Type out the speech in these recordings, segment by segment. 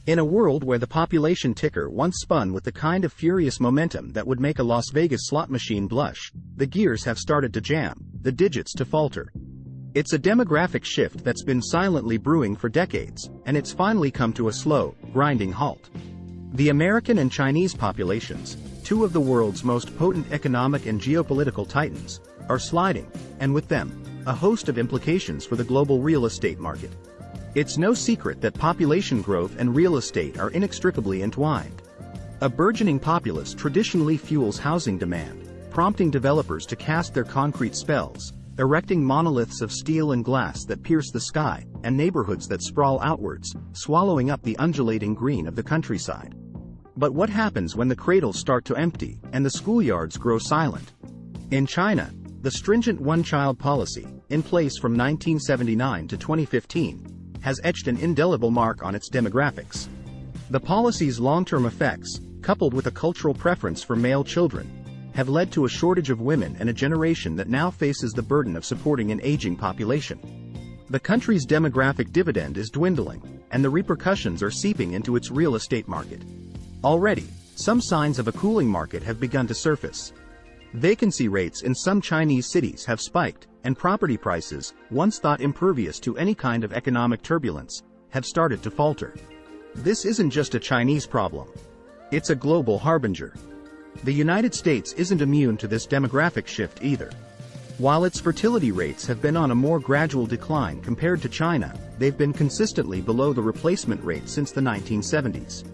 In a world where the population ticker once spun with the kind of furious momentum that would make a Las Vegas slot machine blush, the gears have started to jam, the digits to falter. It's a demographic shift that's been silently brewing for decades, and it's finally come to a slow, grinding halt. The American and Chinese populations, two of the world's most potent economic and geopolitical titans, are sliding, and with them, a host of implications for the global real estate market. It's no secret that population growth and real estate are inextricably entwined. A burgeoning populace traditionally fuels housing demand, prompting developers to cast their concrete spells, erecting monoliths of steel and glass that pierce the sky, and neighborhoods that sprawl outwards, swallowing up the undulating green of the countryside. But what happens when the cradles start to empty, and the schoolyards grow silent? In China, the stringent one-child policy, in place from 1979 to 2015, has etched an indelible mark on its demographics. The policy's long-term effects, coupled with a cultural preference for male children, have led to a shortage of women and a generation that now faces the burden of supporting an aging population. The country's demographic dividend is dwindling, and the repercussions are seeping into its real estate market. Already, some signs of a cooling market have begun to surface. Vacancy rates in some Chinese cities have spiked, and property prices, once thought impervious to any kind of economic turbulence, have started to falter. This isn't just a Chinese problem. It's a global harbinger. The United States isn't immune to this demographic shift either. While its fertility rates have been on a more gradual decline compared to China, they've been consistently below the replacement rate since the 1970s.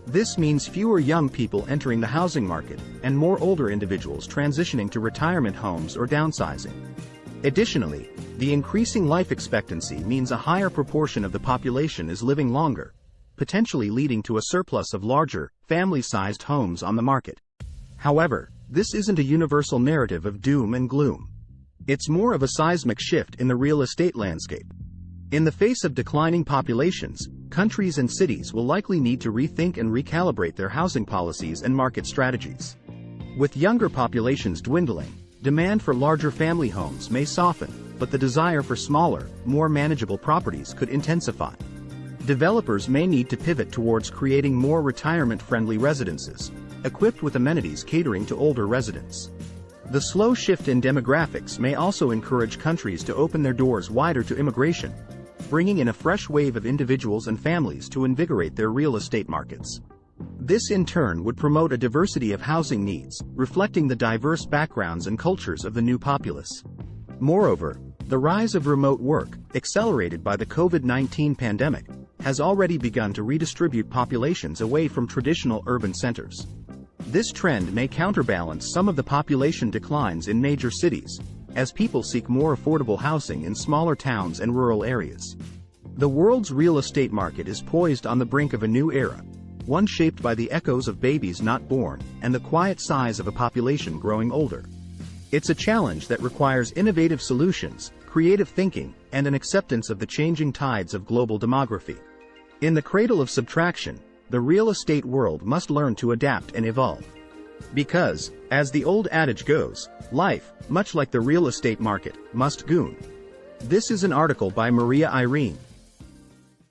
This means fewer young people entering the housing market, and more older individuals transitioning to retirement homes or downsizing. Additionally, the increasing life expectancy means a higher proportion of the population is living longer, potentially leading to a surplus of larger, family-sized homes on the market. However, this isn't a universal narrative of doom and gloom. It's more of a seismic shift in the real estate landscape. In the face of declining populations, countries and cities will likely need to rethink and recalibrate their housing policies and market strategies. With younger populations dwindling, demand for larger family homes may soften, but the desire for smaller, more manageable properties could intensify. Developers may need to pivot towards creating more retirement-friendly residences, equipped with amenities catering to older residents. The slow shift in demographics may also encourage countries to open their doors wider to immigration, bringing in a fresh wave of individuals and families to invigorate their real estate markets. This in turn would promote a diversity of housing needs, reflecting the diverse backgrounds and cultures of the new populace. Moreover, the rise of remote work, accelerated by the COVID-19 pandemic, has already begun to redistribute populations away from traditional urban centers. This trend may counterbalance some of the population declines in major cities, as people seek more affordable housing in smaller towns and rural areas. The world's real estate market is poised on the brink of a new era, one shaped by the echoes of babies not born and the quiet sighs of a population growing older. It's a challenge that requires innovative solutions, creative thinking, and an acceptance of the changing tides of global demography. In the cradle of subtraction, the real estate world must learn to adapt and evolve. Because, as the old adage goes, life, much like the real estate market, must goon. This is an article by Irene.